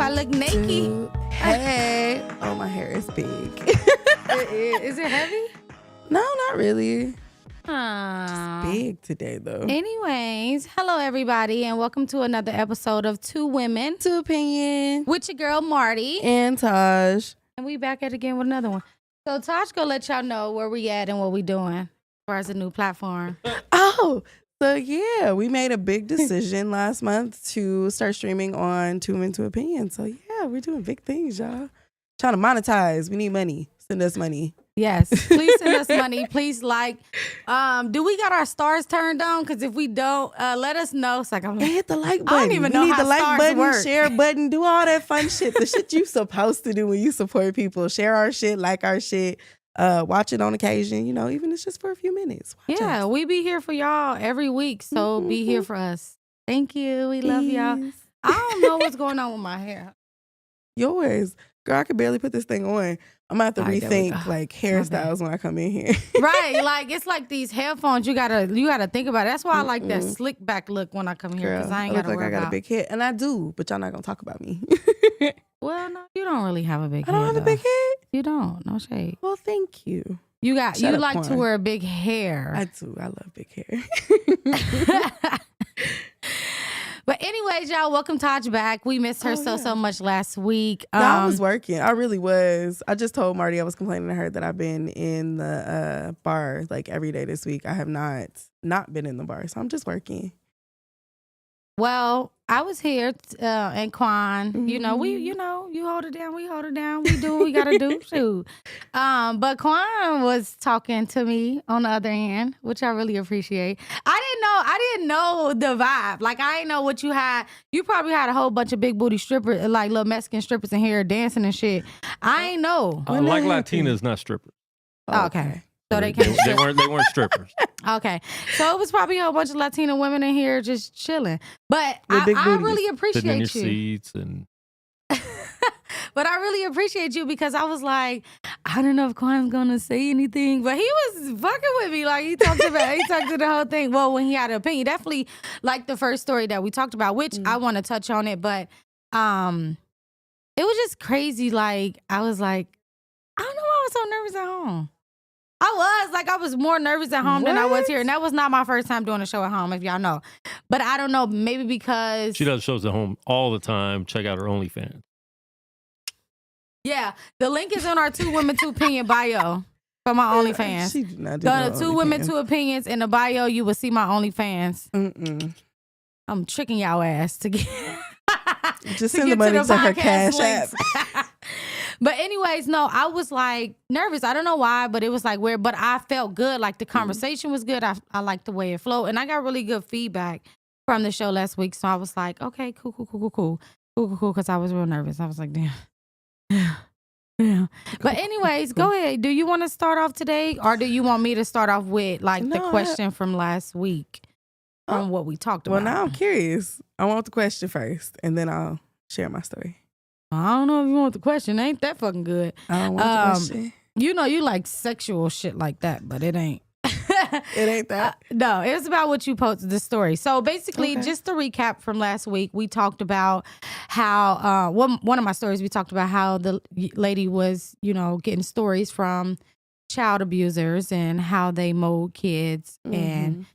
I look naked. Hey. Oh, my hair is big. Is it heavy? No, not really. Aww. Big today, though. Anyways, hello everybody, and welcome to another episode of Two Women, Two Opinion. with your girl Marty. And Taj. And we back at it again with another one. So Taj gonna let y'all know where we at and what we doing as far as a new platform. Oh, so yeah, we made a big decision last month to start streaming on Two Women, Two Opinion. So yeah, we're doing big things, y'all. Trying to monetize. We need money. Send us money. Yes, please send us money. Please like. Do we got our stars turned on? Because if we don't, let us know. It's like And hit the like I button. don't even we know need how the like stars button, work. share button, do all that fun shit. The shit you supposed to do when you support people. Share our shit, like our shit. Watch it on occasion. You know, even if it's just for a few minutes. Watch yeah, us. we be here for y'all every week. So be here for us. Thank you. We love y'all. Yes. I don't know what's going on with my hair. Yours. Girl, I could barely put this thing on. I'm gonna have to All right, there we rethink go. like My bad. hairstyles when I come in here. Right, like it's like these headphones. You gotta think about it. That's why I like that slick back look when I come here because Girl, I ain't look gotta like worry I got about. a big head, and I do, but y'all not gonna talk about me. Well, no, you don't really have a big I head. don't have a though. big head. You don't. No shade. Well, thank you. You got. Shut you up, like to Quan. wear big hair. I do. I love big hair. But anyways, y'all, welcome Taj back. We missed her so much last week. I was working. I really was. I just told Marty I was complaining to her that I've been in the bar like every day this week. I have not been in the bar, so I'm just working. Well, I was here, and Quan. You know, Mm-hmm. you hold it down. We hold it down. We do what we gotta do. Shoot. But Quan was talking to me on the other hand, which I really appreciate. I didn't know the vibe. Like I didn't know what you had. You probably had a whole bunch of big booty strippers, like little Mexican strippers in here dancing and shit. I ain't know. When Like that happened? Latinas, not strippers. Okay. So they They, can't. they weren't. They weren't strippers. Okay, so it was probably a whole bunch of Latina women in here just chilling. But With big I booties. really Sitting in your appreciate you. seats and But I really appreciate you because I was like, I don't know if Quan's gonna say anything, but he was fucking with me. Like he talked to the whole thing. Well, when he had an opinion, definitely like the first story that we talked about, which I want to touch on it, but it was just crazy. Like I was like, I don't know why I was so nervous at home. I was more nervous at home than I was What? here. And that was not my first time doing a show at home, if y'all know. But I don't know, maybe because she does shows at home all the time. Check out her OnlyFans. yeah, the link is in our Two Women, Two Opinion bio for my OnlyFans. She did not do Go no to Two Women, OnlyFans. Two Opinions in the bio. You will see my OnlyFans. Mm-mm. I'm tricking y'all ass to get. Just send the money to her podcast Cash links. App. But anyways, no, I was like nervous. I don't know why, but it was like weird. But I felt good. Like the conversation was good. I liked the way it flowed. And I got really good feedback from the show last week. So I was like, okay, cool. Because I was real nervous. I was like, damn. Yeah. But anyways, go ahead. Do you want to start off today? Or do you want me to start off with like the No, question from last week? From what we talked about. Well, now I'm curious. I want the question first, and then I'll share my story. I don't know if you want the question. It ain't that fucking good. I don't want the question. You know you like sexual shit like that, but it ain't. It ain't that. No, it was about what you posted the story. So basically, Okay. just to recap from last week, we talked about how one of my stories. We talked about how the lady was, getting stories from child abusers and how they mold kids and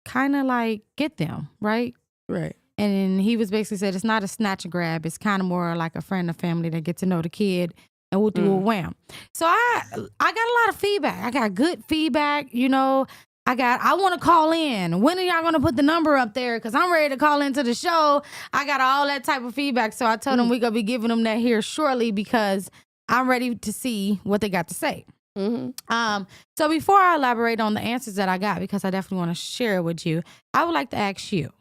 kind of like get them right. Right. And then he was basically said it's not a snatch and grab. It's kind of more like a friend or family that get to know the kid and we'll do a wham. So I got a lot of feedback. I got good feedback. I want to call in. When are y'all going to put the number up there? Because I'm ready to call into the show. I got all that type of feedback. So I told them we're going to be giving them that here shortly because I'm ready to see what they got to say. Mm-hmm. So before I elaborate on the answers that I got, because I definitely want to share it with you, I would like to ask you,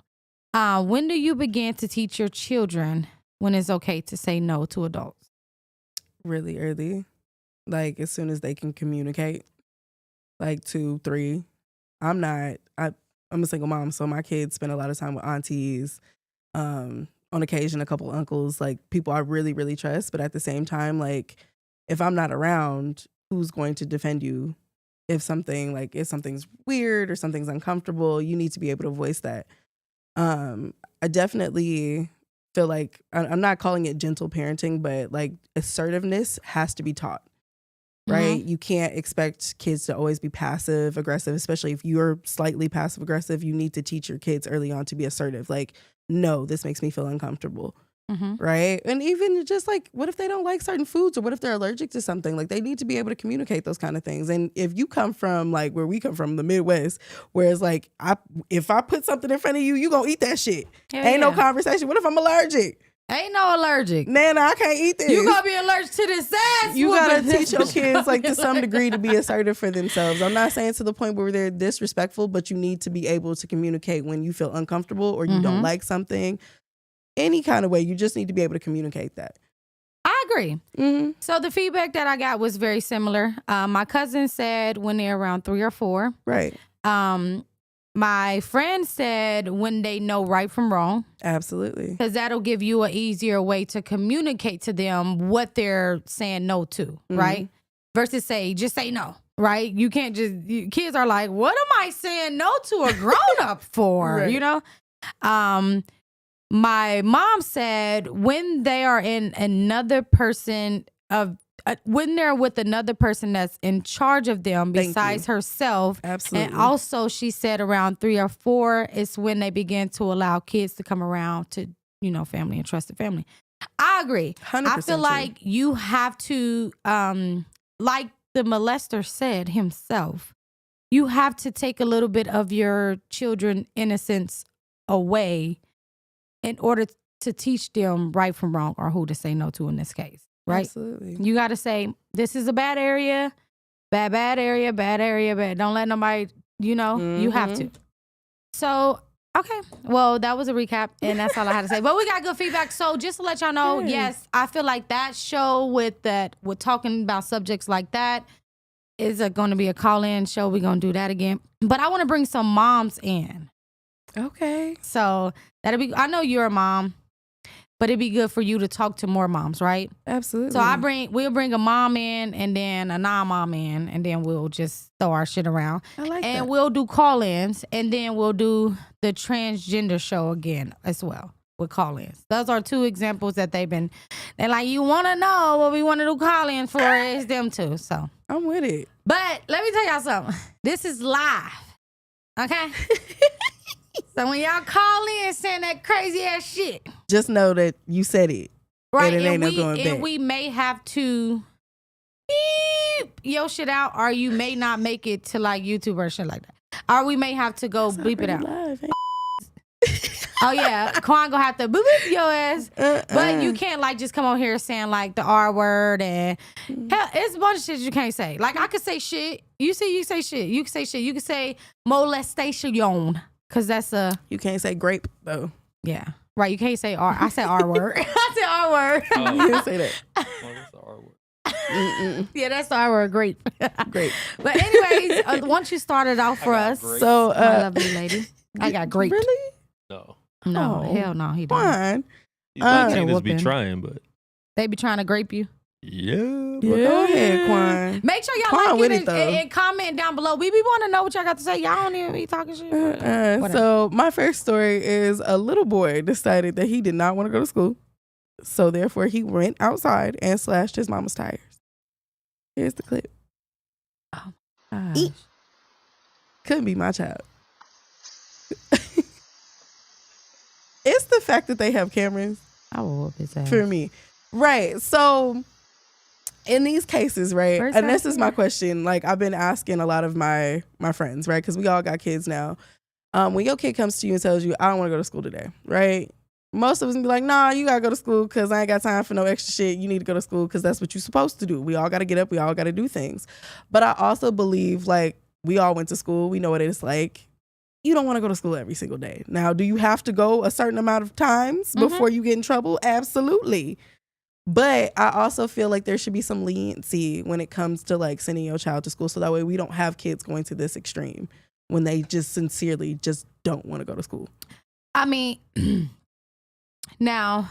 when do you begin to teach your children when it's okay to say no to adults? Really early, like as soon as they can communicate, like 2, 3. I'm a single mom, so my kids spend a lot of time with aunties, on occasion a couple uncles, like people I really, really trust. But at the same time, like if I'm not around, who's going to defend you? If something's weird or something's uncomfortable, you need to be able to voice that. I definitely feel like I'm not calling it gentle parenting, but like assertiveness has to be taught. Right? You can't expect kids to always be passive aggressive, especially if you're slightly passive aggressive. You need to teach your kids early on to be assertive. Like, no, this makes me feel uncomfortable. Right? And even just like, what if they don't like certain foods, or what if they're allergic to something? Like, they need to be able to communicate those kind of things. And if you come from like where we come from, the Midwest, where it's like, if I put something in front of you, you gonna eat that shit. Ain't no conversation. What if I'm allergic? Ain't no allergic. Nana, I can't eat this. You gonna be allergic to this ass. You gotta teach your kids like to some degree to be assertive for themselves. I'm not saying to the point where they're disrespectful, but you need to be able to communicate when you feel uncomfortable or you don't like something. Any kind of way, you just need to be able to communicate that. I agree. So the feedback that I got was very similar. My cousin said when they're around 3 or 4. Right. My friend said when they know right from wrong. Absolutely. Because that'll give you an easier way to communicate to them what they're saying no to, right? Versus just say no, right? You can't kids are like, what am I saying no to a grown-up for, Right. you know? My mom said when they are in another person when they're with another person that's in charge of them besides herself. Absolutely. And also she said around 3 or 4 is when they begin to allow kids to come around to, family and trusted family. I agree. 100% I feel true. like you have to, like the molester said himself, you have to take a little bit of your children's innocence away in order to teach them right from wrong or who to say no to in this case. Right? Absolutely. You got to say, this is a bad area, bad area, bad area, bad. Don't let nobody, you have to. So, okay. Well, that was a recap, and that's all I had to say. But we got good feedback. So just to let y'all know, yes, I feel like that show with talking about subjects like that is going to be a call-in show. We're going to do that again. But I want to bring some moms in. Okay. So that'll be, I know you're a mom. But it'd be good for you to talk to more moms, right? Absolutely. So we'll bring a mom in and then a non-mom in, and then we'll just throw our shit around. I like that. And we'll do call-ins, and then we'll do the transgender show again as well with call-ins. Those are 2 examples that they're like, you want to know what we want to do call-in for is them too. So I'm with it. But let me tell y'all something. This is live, okay? So when y'all call in saying that crazy ass shit, just know that you said it. Right, and it ain't no going back. And we may have to beep your shit out, or you may not make it to like YouTube or shit like that. Or we may have to go beep it out. Live, Oh yeah, Quan gonna have to boop your ass. But you can't like just come on here saying like the R word and hell, it's a bunch of shit you can't say. Like I could say shit. You say shit. You can say shit. You can say molestation. Cause that's you can't say grape though. Yeah. Right. You can't say R. I said R word. I said R word. You didn't say that. That's the R word. Yeah, that's the R word. Great. Great. But anyways, once you started off for us, grape. So my lovely lady, I got great. Really? No. No, Oh, hell no, he don't. Fine. These Latinas be whooping. trying, but They be trying to grape you. yeah. Well, go ahead, Quan. Make sure y'all Quan like with it it, though. and comment down below. We want to know what y'all got to say. Y'all don't even be talking shit. Whatever. So my first story is a little boy decided that he did not want to go to school. So therefore he went outside and slashed his mama's tires. Here's the clip. Gosh. Couldn't be my child. It's the fact that they have cameras I will whoop his ass. for me. Right. So in these cases, right, Where's and that this is my here? question, like I've been asking a lot of my friends, right, because we all got kids now. When your kid comes to you and tells you, I don't want to go to school today, right, most of us be like, nah, you got to go to school because I ain't got time for no extra shit. You need to go to school because that's what you're supposed to do. We all got to get up. We all got to do things. But I also believe, like, we all went to school. We know what it's like. You don't want to go to school every single day. Now, do you have to go a certain amount of times before you get in trouble? Absolutely. But I also feel like there should be some leniency when it comes to like sending your child to school. So that way we don't have kids going to this extreme when they just sincerely just don't want to go to school. I mean, now,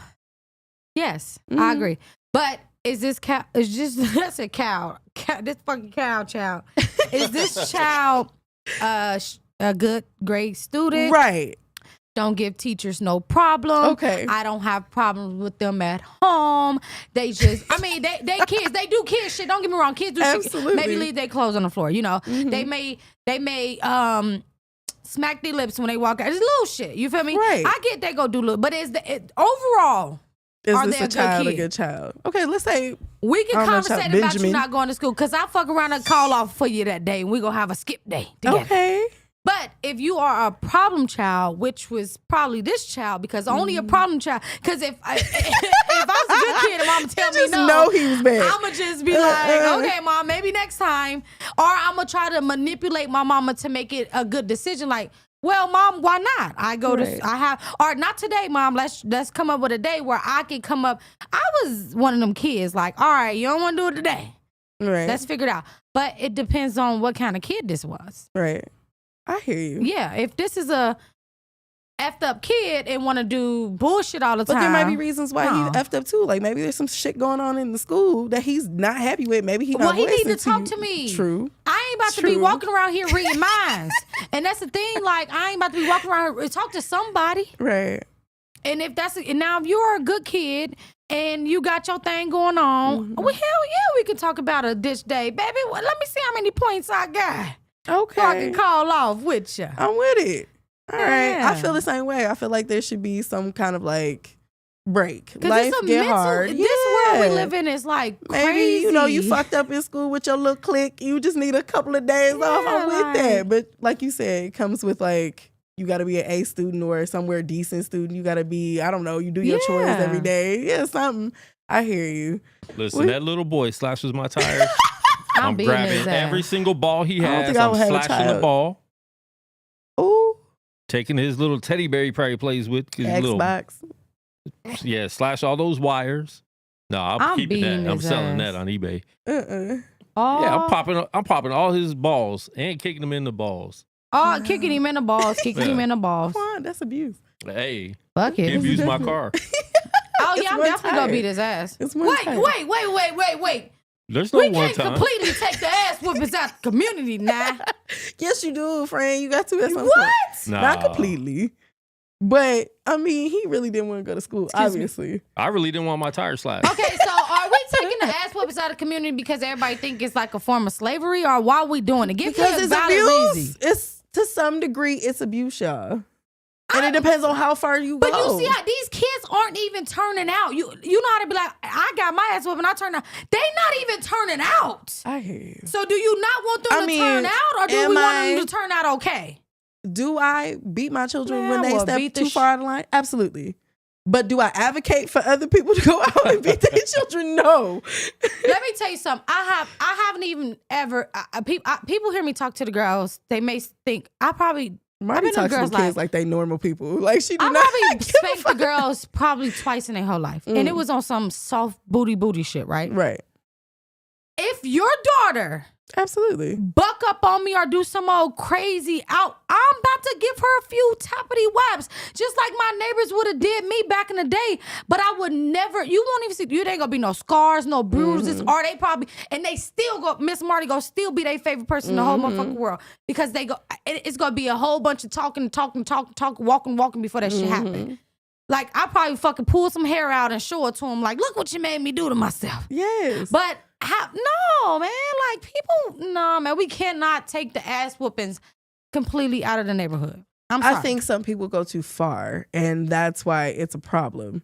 yes, I Mhm. agree. But is this cow? Is just that's a cow. This fucking cow child. Is this child a good, great student? Right. don't give teachers no problem. Okay. I don't have problems with them at home. They just, I mean, they kids, they do kid shit. Don't get me wrong, kids do Absolutely. shit. Maybe leave their clothes on the floor. You know, they may smack their lips when they walk out. It's little shit. You feel me? Right. I get they go do little, but overall. Is Are this they a child good a kid? good child? Okay, let's say We can I don't know, conversate child, about you Benjamin. not going to school because I fuck around and call off for you that day and we gonna have a skip day together. okay. But if you are a problem child, which was probably this child, because only a problem child, because if I was a good kid and mama tell me Just no, know he was bad. I'ma just be like, okay, mom, maybe next time, or I'ma try to manipulate my mama to make it a good decision. Like, well, mom, why not? I go Right. to, I have, or not today, mom. Let's come up with a day where I can come up. I was one of them kids, like, all right, you don't want to do it today. Right. Let's figure it out. But it depends on what kind of kid this was. right. I hear you. Yeah, if this is a effed up kid and want to do bullshit all the But time. there might be reasons why No. he's effed up too. Like maybe there's some shit going on in the school that he's not happy with. Maybe he Well, not he need voicing to talk you. to me. True. I ain't about to be True. walking around here reading minds. And that's the thing, like, I ain't about to be walking around here, talk to somebody. Right. And if that's, and now if you're a good kid and you got your thing going on, well, hell yeah, we can talk about a ditch day. Baby, well, let me see how many points I got. Okay. So I can call off with you. I'm with it. All right. Yeah. I feel the same way. I feel like there should be some kind of like break. Because Life it's a get mental, hard. this world we Yeah. live in is like Maybe, crazy. you know, you fucked up in school with your little clique. You just need a couple of days off. I'm with like- that. But like you said, it comes with like, you got to be an A student or somewhere decent student. You got to be, I don't know, you do your chores Yeah. every day. Yeah, something. I hear you. Listen, What? that little boy slashes my tires. I'm beating grabbing his ass. every single ball he I don't has. think I I'm would have a slashing the child. ball. Ooh, Taking his little teddy bear he probably plays with. 'Cause he's little, Xbox. yeah, slash all those wires. No, I'm I'm keeping beating that. I'm his selling ass. that on eBay. Oh, Yeah, I'm popping all his balls and kicking them in the balls. Oh, kicking him in the balls, kicking him in the balls. Come on, that's abuse. Hey, Fuck he it. abused my car. Oh It's yeah, I'm one definitely gonna tire. beat his ass. It's one Wait, tire. wait. There's no We one can't time. completely take the ass whoopings out the community now. Yes, you do, friend. You got to at some point. What? Nah, Not completely. But I mean, he really didn't want to go to school, Excuse me. obviously. I really didn't want my tires slashed. Okay, so are we taking the ass whoopings out of the community because everybody think it's like a form of slavery, or why are we doing it? Give Because me a it's valid abuse. reason. It's to some degree it's abuse, y'all. And it depends on how far you But go. you see how these kids aren't even turning out. You know how to be like, I got my ass whooped and I turned out. They not even turning out. I hear you. So do you not want them I to mean, turn out, or do am we want I- them to turn out okay? Do I beat my children Man, when I they will step beat the too far out of line? Absolutely. But do I advocate for other people to go out and beat their children? No. Let me tell you something. I haven't even ever. People hear me talk to the girls. They may think I probably. Marty been to talks to girls the kids like- like they normal people. Like she do I not probably give a spanked the fuck. girls probably twice in their whole life, and it was on some soft booty shit, right? Right. If your daughter Absolutely. buck up on me or do some old crazy out, I'm about to give her a few tappity whaps, just like my neighbors would have did me back in the day. But I would never, you won't even see, you ain't gonna be no scars, no bruises, or they probably, and they still go, Miss Marty go still be their favorite person in the whole motherfucking world, because they go, it's gonna be a whole bunch of talking, walking before that shit happen. Like, I probably fucking pull some hair out and show it to them, like, look what you made me do to myself. Yes. But no, man, like people, no, man, we cannot take the ass whoopings completely out of the neighborhood. I'm sorry. I think some people go too far, and that's why it's a problem.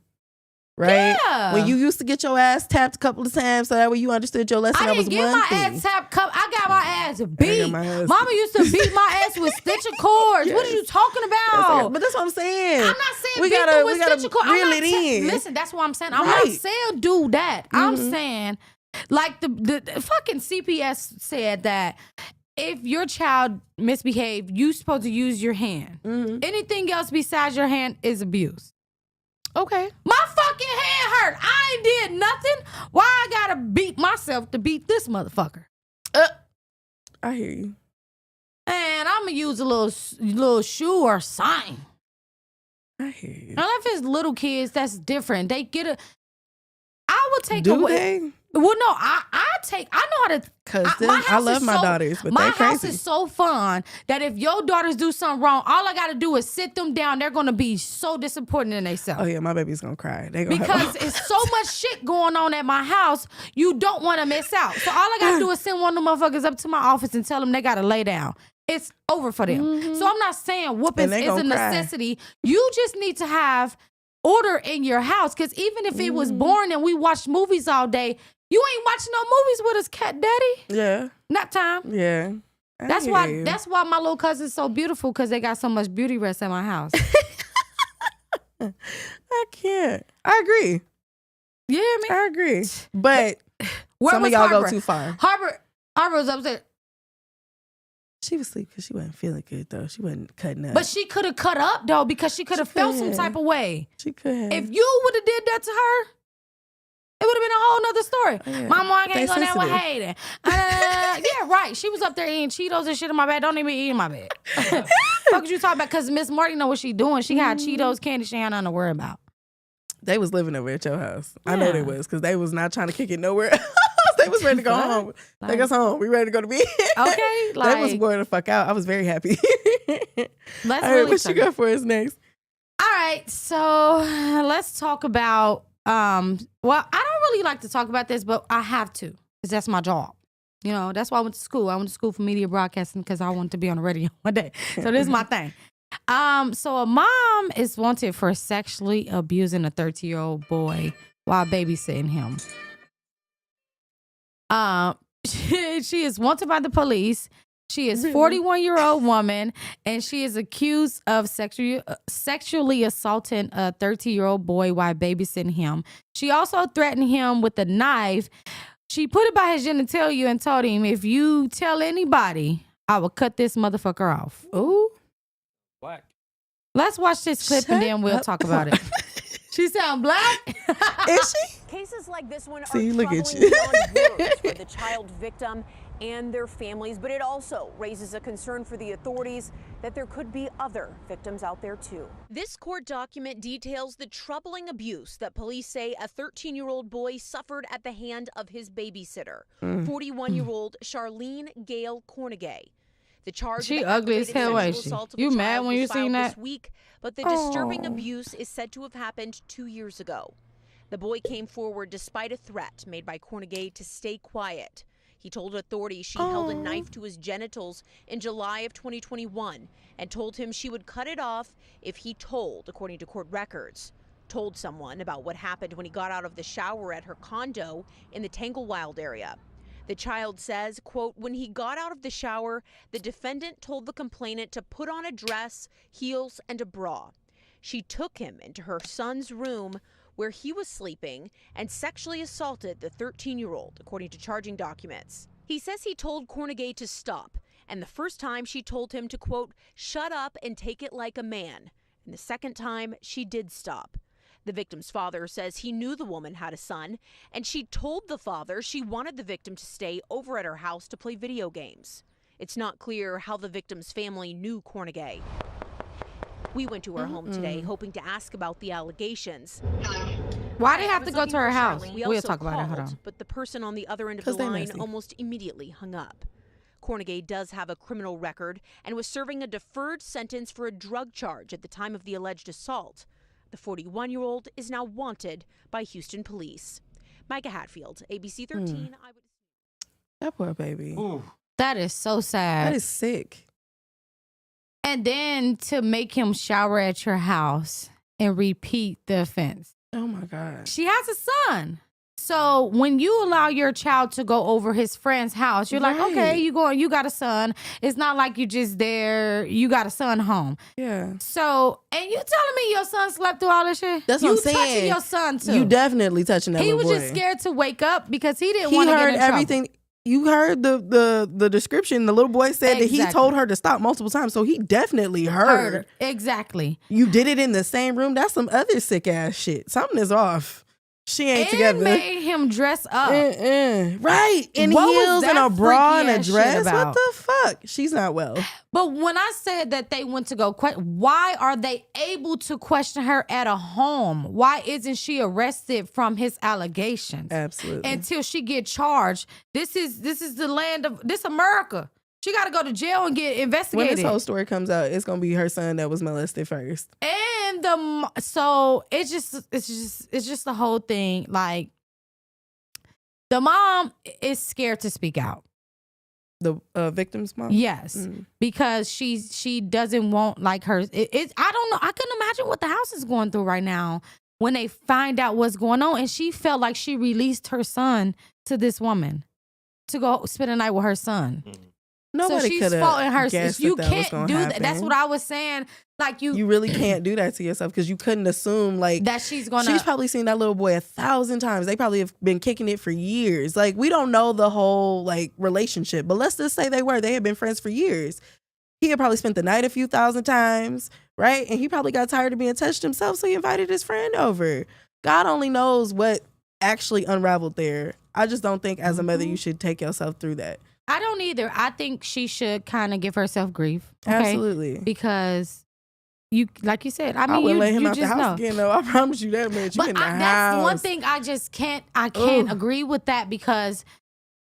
Right? Yeah. When you used to get your ass tapped a couple of times so that way you understood your lesson, I that didn't was get one my thing. ass tapped. I got my ass beat. my ass- Mama used to beat my ass with stitching cords. What are Yes. you talking about? But that's what I'm saying. I'm not saying we beat gotta, them we with gotta stitching cords. reel it in. Listen, that's what I'm saying. I'm not Right. saying do that. I'm saying, like the fucking CPS said that if your child misbehaved, you supposed to use your hand. Anything else besides your hand is abuse. Okay. My fucking hand hurt. I ain't did nothing. Why I gotta beat myself to beat this motherfucker? I hear you. And I'm gonna use a little shoe or sign. I hear you. Now if it's little kids, that's different. They get a. I would take Do away. they? Well, no, I know how to. Cause my I house love is my so- daughters, but my they're house crazy. is so fun that if your daughters do something wrong, all I gotta do is sit them down. They're gonna be so disappointed in themselves. Oh yeah, my baby's gonna cry. They gonna Because have it's so much shit going on at my house, you don't want to miss out. So all I gotta do is send one of them motherfuckers up to my office and tell them they gotta lay down. It's over for them. So I'm not saying whoopings And they is a gonna cry. necessity. You just need to have order in your house. Because even if it was boring and we watched movies all day, you ain't watching no movies with us, cat daddy. yeah, Nap time. yeah. I That's hear why. you. That's why my little cousin's so beautiful, because they got so much beauty rest at my house. I can't. I agree. You hear me? I agree. But Where some of was y'all Harbor? go too far. Harbor was upstairs. She was asleep because she wasn't feeling good though. She wasn't cutting up. But she could have cut up though, because she could have felt some could. type of way. she could have. If you would have did that to her, it would have been a whole nother story. Yeah. Mama, I They can't go there with sensitive. Hayden. Yeah, right. She was up there eating Cheetos and shit in my bed. Don't even eat in my bed. Fuck you talking about? Because Miss Marty know what she doing. She had Cheetos, candy. She had nothing to worry about. They was living over at your house. I know Yeah. they was because they was not trying to kick it nowhere else. They was ready to go Fuck. home. Like- Take us home. We ready to go to bed. Okay, they was like- bored the fuck out. I was very happy. Let's All right, really what you talk- got for us next? All right, so let's talk about well, I don't really like to talk about this, but I have to, because that's my job. You know, that's why I went to school. I went to school for media broadcasting because I wanted to be on the radio one day. So this is my thing. So a mom is wanted for sexually abusing a 13-year-old boy while babysitting him. She is wanted by the police. She is 41-year-old woman, and she is accused of sexually assaulting a 13-year-old boy while babysitting him. She also threatened him with a knife. She put it by his genitalia and told him, if you tell anybody, I will cut this motherfucker off. Ooh. Black. Let's watch this clip and then we'll talk about it. She sound black? Is she? Cases like this one See, are look at troubling you. beyond words for the child victim and their families, but it also raises a concern for the authorities that there could be other victims out there too. This court document details the troubling abuse that police say a 13-year-old boy suffered at the hand of his babysitter, 41-year-old Charlene Gale Cornegay. The charge She of ugly as aggravated hell, ain't sexual she? assault of You a mad child when was you seen filed that? this week, but the disturbing Oh. abuse is said to have happened 2 years ago. The boy came forward despite a threat made by Cornegay to stay quiet. He told authorities she held a knife to his genitals in July of 2021 and told him she would cut it off if he told, according to court records. Told someone about what happened when he got out of the shower at her condo in the Tanglewild area. The child says, quote, when he got out of the shower, the defendant told the complainant to put on a dress, heels, and a bra. She took him into her son's room where he was sleeping and sexually assaulted the 13-year-old, according to charging documents. He says he told Cornegay to stop, and the first time she told him to, quote, shut up and take it like a man. And the second time, she did stop. The victim's father says he knew the woman had a son, and she told the father she wanted the victim to stay over at her house to play video games. It's not clear how the victim's family knew Cornegay. We went to her home today, hoping to ask about the allegations. Why they have to go to her house? We We'll also talk about it. Hold called, on. But the person on the other end of the 'Cause they line messy. almost immediately hung up. Cornegay does have a criminal record and was serving a deferred sentence for a drug charge at the time of the alleged assault. The 41-year-old is now wanted by Houston police. Micah Hatfield, ABC 13. That poor baby. That is so sad. That is sick. And then to make him shower at your house and repeat the offense. Oh my God. She has a son. So when you allow your child to go over his friend's house, you're like, Right. okay, you got a son. It's not like you just there, you got a son home. Yeah. So, and you telling me your son slept through all this shit? That's what you I'm saying. touching your son too. You definitely touching that He little was boy. just scared to wake up because he didn't He want to get heard in everything. You heard the description. The little boy said that he Exactly. told her to stop multiple times. So he definitely trouble. heard. Heard. Exactly. You did it in the same room. That's some other sick ass shit. Something is off. She ain't and together. made him dress up. Right. In What was heels and that a bra and a freaky ass shit dress. What about? the fuck? She's not well. But when I said that they went to go, why are they able to question her at a home? Why isn't she arrested from his allegations? Absolutely. Until she get charged. This is the land of this America. She got to go to jail and get When investigated. this whole story comes out, it's gonna be her son that was molested first. And so it's just the whole thing. Like, the mom is scared to speak out. The victim's mom. Yes, because she doesn't want like her. I don't know. I couldn't imagine what the house is going through right now when they find out what's going on. And she felt like she released her son to this woman to go spend a night with her son. Nobody so she's could faulting her. guessed You that was can't gonna do happen. that. That's what I was saying. Like You really can't do that to yourself because you couldn't assume like that she's gonna. She's probably seen that little boy 1,000 times. They probably have been kicking it for years. Like, we don't know the whole like relationship, but let's just say they had been friends for years. He had probably spent the night a few thousand times, right? And he probably got tired of being touched himself, so he invited his friend over. God only knows what actually unraveled there. I just don't think as a mother you should take yourself through that. I don't either. I think she should kind of give herself grief. Okay? Absolutely. Because you, like you said, I mean, I wouldn't you, let him you out the just house know. again, though. I promise you that, man. You But in the house. that's one thing I just can't agree with that because,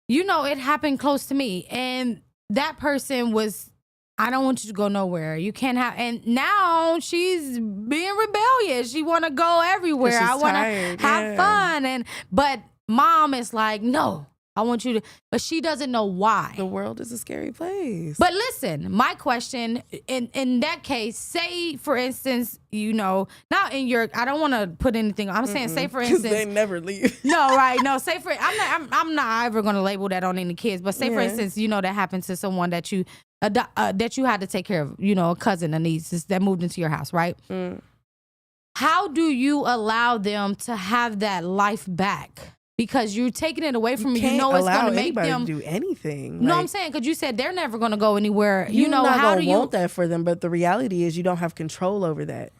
you know, it happened close to me. And that person was, I don't want you to go nowhere. You can't have, and now she's being rebellious. She want to go everywhere. she's I want to tired, have fun. But mom is like, no, I want you to, but she doesn't know why. The world is a scary place. But listen, my question in that case, say for instance, you know, not in your, I don't want to put anything. I'm saying, say for 'Cause instance, they never leave. no, right, no, say for I'm not ever going to label that on any kids, but say for instance, you know, that happened to someone that you that you had to take care of, you know, a cousin, a niece that moved into your house, right? How do you allow them to have that life back? Because you're taking it away from you know it's going to make them do anything. No, Like, I'm saying because you said they're never going to go anywhere. you're You know, not how gonna do you want that for them? But the reality is, you don't have control over that.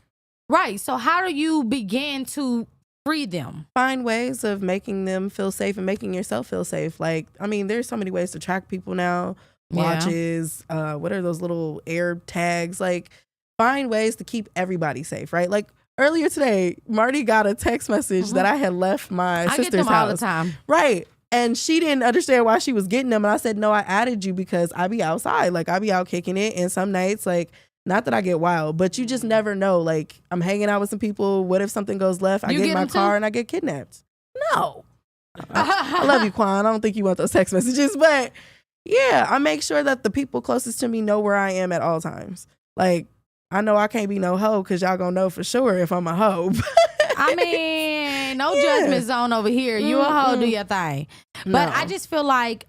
right? So how do you begin to free them? Find ways of making them feel safe and making yourself feel safe. Like, I mean, there's so many ways to track people now. Yeah. Watches, what are those little air tags? Like, find ways to keep everybody safe, right? Like, earlier today, Marty got a text message that I had left my I sister's get them house. all the time. Right. And she didn't understand why she was getting them. And I said, no, I added you because I be outside. Like, I be out kicking it. And some nights, like, not that I get wild, but you just never know. Like, I'm hanging out with some people. What if something goes left? I You get in get my them too? car and I get kidnapped. No. I love you, Quan. I don't think you want those text messages. But yeah, I make sure that the people closest to me know where I am at all times. Like, I know I can't be no hoe because y'all gonna know for sure if I'm a hoe. I mean, no Yeah. judgment zone over here. You a hoe, do your thing. But No. I just feel like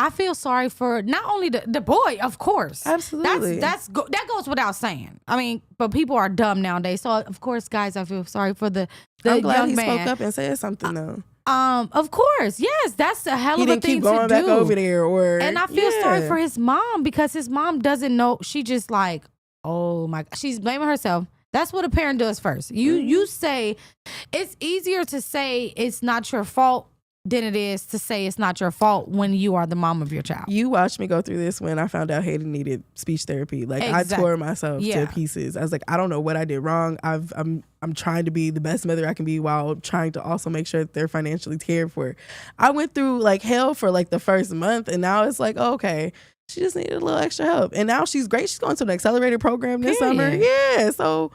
I feel sorry for not only the boy, of course. Absolutely. That goes without saying. I mean, but people are dumb nowadays. So of course, guys, I feel sorry for the I'm glad young he man. spoke up and said something though. Of course, yes, that's a hell He of a didn't thing keep going to back do. over there, or And I feel sorry yeah. for his mom because his mom doesn't know. She just like, oh my God, she's blaming herself. That's what a parent does first. You say it's easier to say it's not your fault than it is to say it's not your fault when you are the mom of your child. You watched me go through this when I found out Hayden needed speech therapy. Like Exactly. I tore myself Yeah. to pieces. I was like, I don't know what I did wrong. I'm trying to be the best mother I can be while trying to also make sure that they're financially cared for. I went through like hell for like the first month, and now it's like, oh, okay, she just needed a little extra help, and now she's great. She's going to an accelerated program this summer. Period. Yeah, so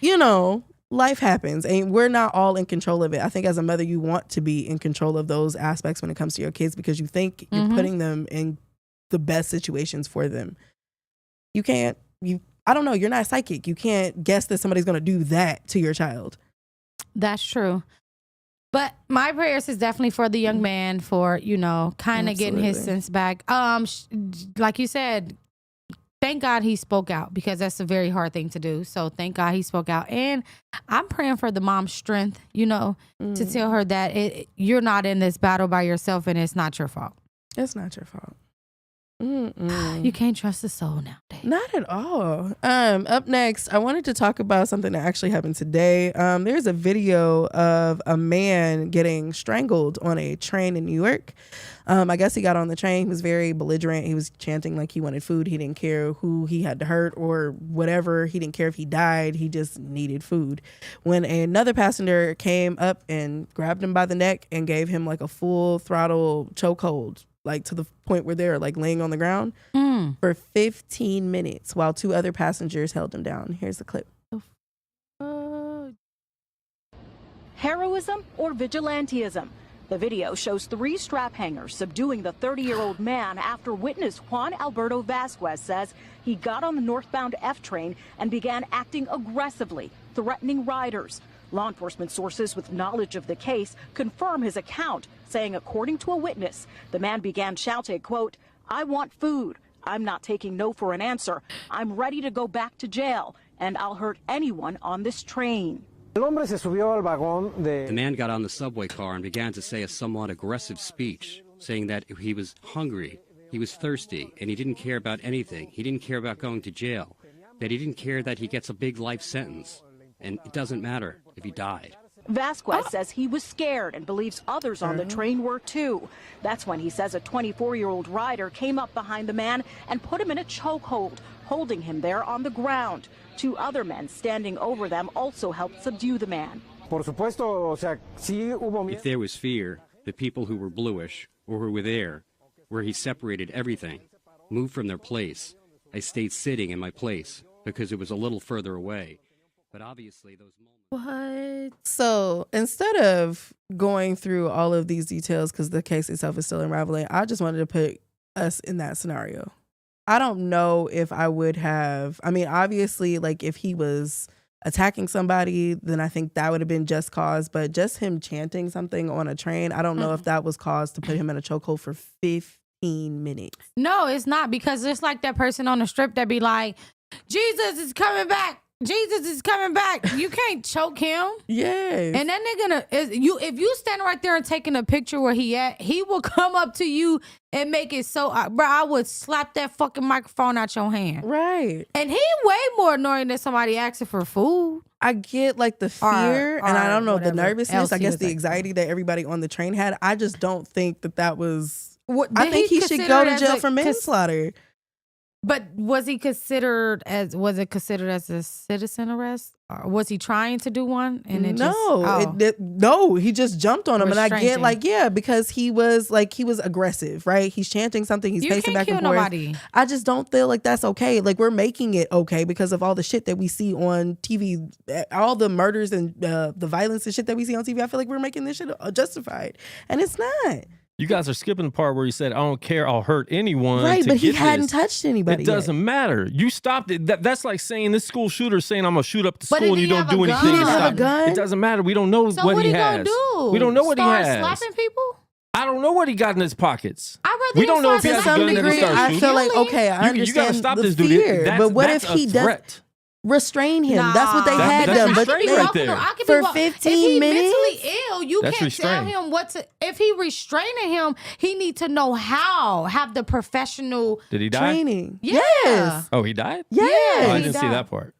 you know. Life happens and we're not all in control of it. I think as a mother, you want to be in control of those aspects when it comes to your kids because you think you're putting them in the best situations for them. You can't, I don't know, you're not psychic. You can't guess that somebody's going to do that to your child. That's true. But my prayers is definitely for the young man for, you know, kind of getting his Absolutely. sense back. Like you said, thank God he spoke out because that's a very hard thing to do. So thank God he spoke out. And I'm praying for the mom's strength, you know, to tell her that you're not in this battle by yourself and it's not your fault. It's not your fault. You can't trust the soul nowadays. Not at all. Up next, I wanted to talk about something that actually happened today. There's a video of a man getting strangled on a train in New York. I guess he got on the train. He was very belligerent. He was chanting like he wanted food. He didn't care who he had to hurt or whatever. He didn't care if he died. He just needed food. When another passenger came up and grabbed him by the neck and gave him like a full throttle chokehold, like to the point where they're like laying on the ground for 15 minutes while two other passengers held him down. Here's the clip. Heroism or vigilantism? The video shows 3 strap hangers subduing the 30-year-old man after witness Juan Alberto Vasquez says he got on the northbound F train and began acting aggressively, threatening riders. Law enforcement sources with knowledge of the case confirm his account, saying according to a witness, the man began shouting, quote, "I want food. I'm not taking no for an answer. I'm ready to go back to jail, and I'll hurt anyone on this train." The man got on the subway car and began to say a somewhat aggressive speech, saying that he was hungry, he was thirsty, and he didn't care about anything. He didn't care about going to jail, that he didn't care that he gets a big life sentence, and it doesn't matter if he died. Vasquez says he was scared and believes others on the train were too. That's when he says a 24-year-old rider came up behind the man and put him in a chokehold, holding him there on the ground. 2 other men standing over them also helped subdue the man. If there was fear, the people who were bluish or who were there, where he separated everything, moved from their place. I stayed sitting in my place because it was a little further away. But obviously those moments... What? So instead of going through all of these details, because the case itself is still unraveling, I just wanted to put us in that scenario. I don't know if I would have, I mean, obviously, like if he was attacking somebody, then I think that would have been just cause. But just him chanting something on a train, I don't know if that was cause to put him in a chokehold for 15 minutes. No, it's not, because it's like that person on the strip that be like, Jesus is coming back. Jesus is coming back. You can't choke him. Yes. And that nigga, if you stand right there and taking a picture where he at, he will come up to you and make it so, bro, I would slap that fucking microphone out your hand. Right. And he way more annoying than somebody asking for food. I get like the fear and I don't know, the nervousness, I guess the like anxiety that everybody on the train had. I just don't think that was, What, I think he should go to jail for manslaughter. But was it considered as a citizen arrest? Or was he trying to do one? And it no, he just jumped on him. And I get Restraining. because he was aggressive, right? He's chanting something, he's pacing back and forth. Nobody. I just don't feel like that's okay. Like we're making it okay because of all the shit that we see on TV, all the murders and the violence and shit that we see on TV. I feel like we're making this shit justified. And it's not. You guys are skipping the part where he said, "I don't care, I'll hurt anyone." Right, but he hadn't this. touched anybody. It doesn't matter. You stopped it. That's like saying this school shooter saying, "I'm gonna shoot up the But school," and you don't do anything. He didn't to have stop a gun? It doesn't matter. We don't know So what he gonna has. do? We don't know what Start he has. slapping people? I don't know what he got in his pockets. We don't know if he To has a some gun and he degree, starts I shooting. feel like, okay, I You gotta understand stop the this dude. fear, but what if That's he a does threat. restrain him? That's what they had that's done. But restraint right there. For 15 if he minutes? mentally ill, you That's can't restraint. tell him what to. If he restraining him, he need to know how. Have the professional Did he die? training. Yeah. Yes. Oh, he died? Yes. Oh, I he didn't see died. that part.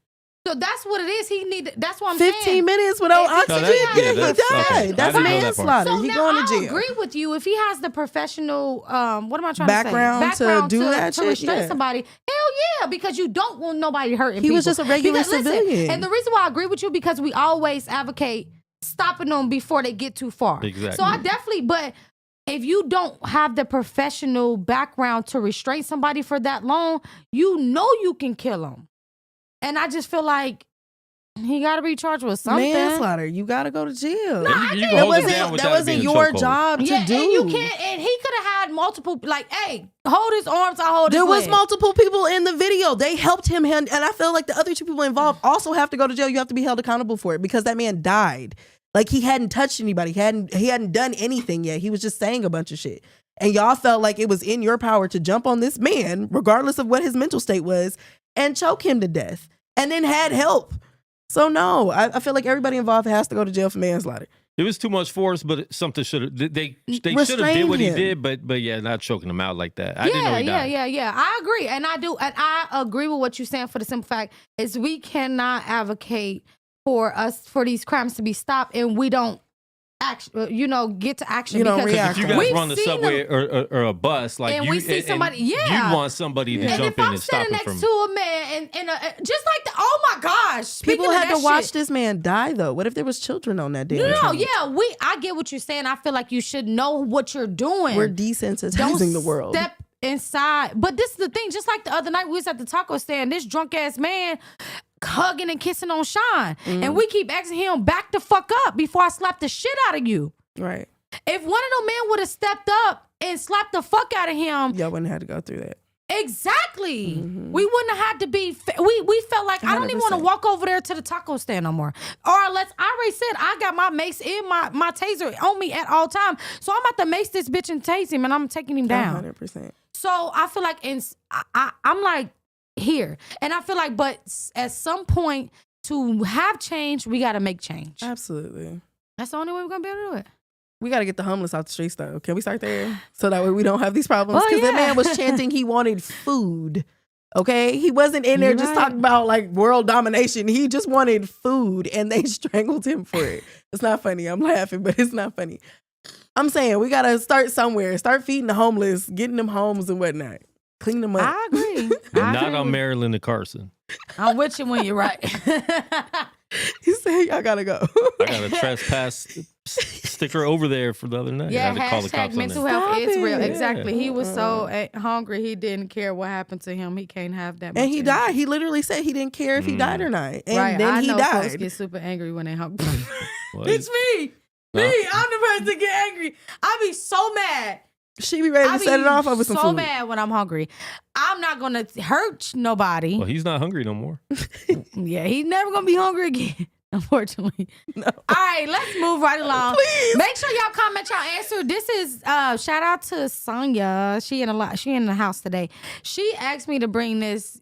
So that's what it is. He need. That's what I'm 15 saying. minutes without If he- oxygen. No, that- Yeah, yeah, he that's- okay. I died. That's didn't know that part. manslaughter. So He now going I to jail. agree with you. If he has the professional, what am I trying Background to say? to do that to shit, restrain yeah. somebody. Hell yeah, because you don't want nobody hurting He people. was just a regular Because, listen, civilian. and the reason why I agree with you, because we always advocate stopping them before they get too far. Exactly. So I definitely, but if you don't have the professional background to restrain somebody for that long, you know you can kill them. And I just feel like he got to be charged with something. Manslaughter. You got to go to jail. And you can That hold it down wasn't, without that wasn't being your chokehold. job to Yeah, do. and you can't. And he could have had multiple. Like, hey, hold his arms. I hold his There was legs. multiple people in the video. They helped him, and I feel like the other 2 people involved also have to go to jail. You have to be held accountable for it because that man died. Like he hadn't touched anybody. He hadn't done anything yet. He was just saying a bunch of shit. And y'all felt like it was in your power to jump on this man, regardless of what his mental state was, and choke him to death. And then had help. So no, I feel like everybody involved has to go to jail for manslaughter. It was too much force, but something should have. They should have did Restrained what he him. did, but yeah, not choking him out like that. I didn't know he died. Yeah. I agree, and I agree with what you're saying. For the simple fact is, we cannot advocate for these crimes to be stopped, and we don't get to action. You don't because react. If you guys we've run the seen subway or a bus, like and you we see somebody, you want somebody to and jump if in I'm and stop standing him next from. to a man and just like oh my gosh, speaking People of had that to watch shit, this man die, though. What if there was children on that damn No, train? yeah, I get what you're saying. I feel like you should know what you're doing. We're desensitizing Don't the world. Step inside. But this is the thing. Just like the other night, we was at the taco stand. This drunk ass man hugging and kissing on Sean, and we keep asking him back the fuck up before I slap the shit out of you. Right. If one of them men would have stepped up and slapped the fuck out of him, Y'all wouldn't have to go through that. exactly, we wouldn't have had to be. We felt like I don't even want to 100%. walk over there to the taco stand no more. Or I already said I got my mace in my taser on me at all times, so I'm about to mace this bitch and tase him, and I'm taking him down. 100%. So I feel like I'm like here, and I feel like, but at some point to have change, we got to make change. Absolutely. That's the only way we're gonna be able to do it. We got to get the homeless out the streets, though. Can we start there? So that way we don't have these problems. Oh, Because that yeah. man was chanting he wanted food. Okay? He wasn't in there You're just right. talking about like world domination. He just wanted food and they strangled him for it. It's not funny. I'm laughing, but it's not funny. I'm saying we got to start somewhere. Start feeding the homeless, getting them homes and whatnot. Clean them up. I agree. Not on Maryland and Carson. I'm with you when you're right. He said, y'all got to go. I got a trespass sticker over there for the other night. Yeah, I had to call the hashtag cops on mental that. health Stop is real. it. Exactly. He was so hungry, he didn't care what happened to him. He can't have that. And much he energy. died. He literally said he didn't care if he died or not. And Right. then I he know folks died. get super angry when they hungry. What? It's me. No. Me. I'm the person to get angry. I be so mad. She be ready I to set it off over some so food. mad when I'm hungry. I'm not gonna hurt nobody. Well, he's not hungry no more. Yeah, he's never gonna be hungry again. Unfortunately. No. All right, let's move right along. Please. Make sure y'all comment y'all answer. This is shout out to Sonya. She in the house today. She asked me to bring this,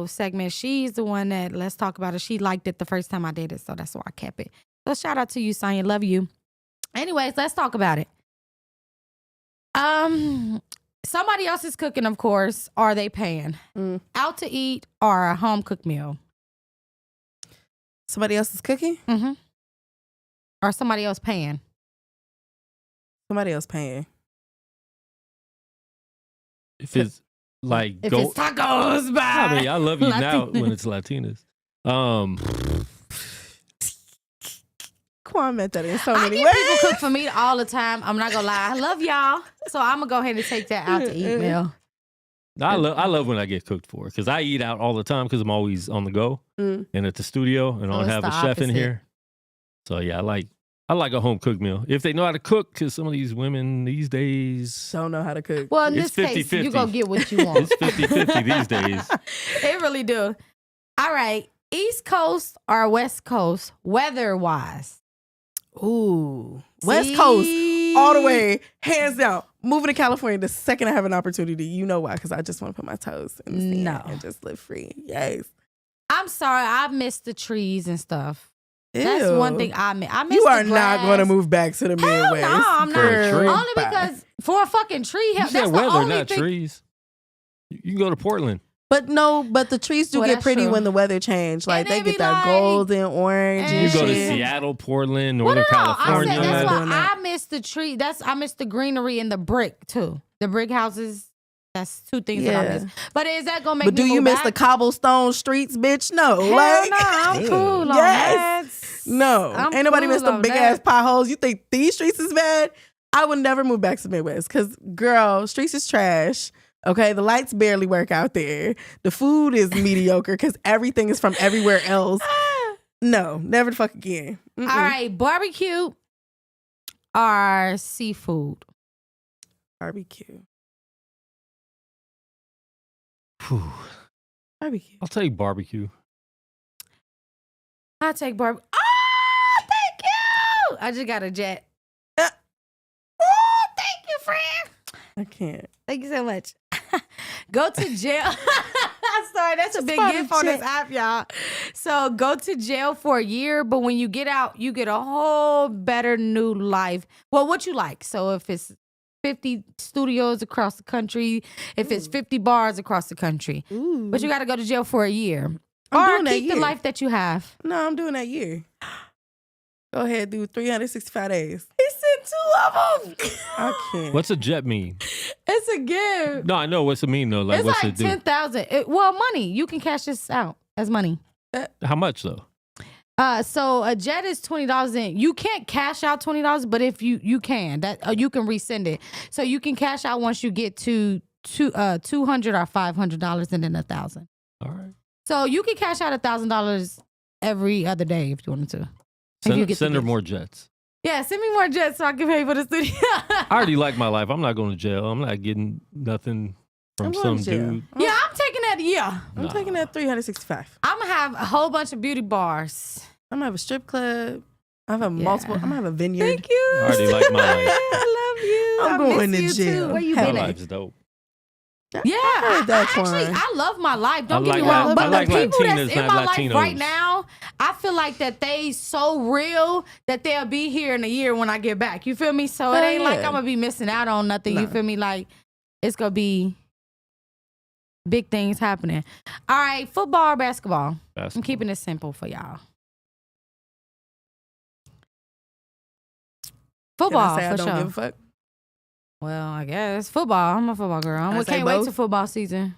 segment. She's the one that let's talk about it. She liked it the first time I did it, so that's why I kept it. So shout out to you, Sonya. Love you. Anyways, let's talk about it. Somebody else is cooking, of course. Are they paying? Out to eat or a home cooked meal? Somebody else is cooking? Mm-hmm. Or somebody else paying? Somebody else paying. If it's like If it's tacos, bye. I mean, I love you now Latina. when it's Latinas. Quan meant that in so I many get ways. people cook for me all the time. I'm not gonna lie. I love y'all. So I'm gonna go ahead and take that out to eat meal. I love when I get cooked for because I eat out all the time because I'm always on the go and at the studio and I don't it's have the a chef in opposite. here. So yeah, I like a home cooked meal if they know how to cook. Because some of these women these days, Don't know how to cook. Well, in It's this case, 50-50. you gonna get what you want. it's 50-50 these days. It really do. All right, East Coast or West Coast, weather-wise? Ooh. West Coast, all the way, hands down. Moving to California the second I have an opportunity. You know why? Because I just want to put my toes in the sand No. and just live free. Yes. I'm sorry, I miss the trees and stuff. That's Ew. one thing I miss. I miss You the are not going to grass. move back to the Hell Midwest. no, I'm For a not. tree? Only because for a fucking tree. You That's said the weather, only not thing. trees. You can go to Portland. But the trees do Well, get that's pretty true. when the weather change. Like And they they be get that like- golden orange And You and go to shit. Seattle, Portland, Well, Northern no, California. I said that's Not why doing that. I miss the tree. I miss the greenery and the brick too. The brick houses. That's two things that I Yeah. miss. But is that gonna make But me do you move miss back? the cobblestone streets, bitch? No. Hell like, no, I'm cool on Yes. that. No. I'm Ain't nobody cool miss them on big that. ass potholes. You think these streets is bad? I would never move back to the Midwest because, girl, streets is trash. Okay, the lights barely work out there. The food is mediocre because everything is from everywhere else. No, never the fuck again. Mm-mm. All right, barbecue or seafood? Barbecue. Whew. Barbecue. I'll take barbecue. I take barbecue. Oh, thank you. I just got a jet. Oh, thank you, friend. I can't. Thank you so much. Go to jail. sorry. That's a big bought a gift on this jet. app, y'all. So go to jail for a year, but when you get out, you get a whole better new life. Well, what you like. So if it's 50 studios across the country, if it's 50 bars across the country, but you got to go to jail for a year. I'm Or doing that keep the year. life that you have. No, I'm doing that year. Go ahead, do 365 days. He sent 2 of them. I can't. What's a jet mean? It's a gift. No, I know what's it mean though. Like It's what's like it do? 10,000. Well, money. You can cash this out as money. How much though? So a jet is $20. And you can't cash out $20, but if you can, that you can resend it. So you can cash out once you get to $200 or $500 and then $1,000. All right. So you can cash out $1,000 every other day if you wanted to. If you Send, get send the her gift. more jets. Yeah, send me more jets so I can pay for the studio. I already like my life. I'm not going to jail. I'm not getting nothing from I'm going some to jail. dude. Yeah, I'm taking that. Yeah, I'm taking that 365. I'm gonna have a whole bunch of beauty bars. I'm gonna have a strip club. I have multiple. I'm gonna have a vineyard. Thank you. I already like my life. I love you. I'm I going miss to you jail. Too. Where you My been at? life's dope. Yeah, heard that, actually, Quan. I love my life. Don't I get me like wrong, Lat- but I like the people Latinas, that's in not my life Latinos. right now, I feel like that they so real that they'll be here in a year when I get back. You feel me? So it Hell ain't like yeah. I'm gonna be missing out on nothing. You No. feel me? Like it's gonna be big things happening. All right, football or basketball? I'm Basketball. keeping it simple for y'all. Can Football I say I for don't sure. give a fuck? Well, I guess football. I'm a football girl. I We say can't wait both? till football season.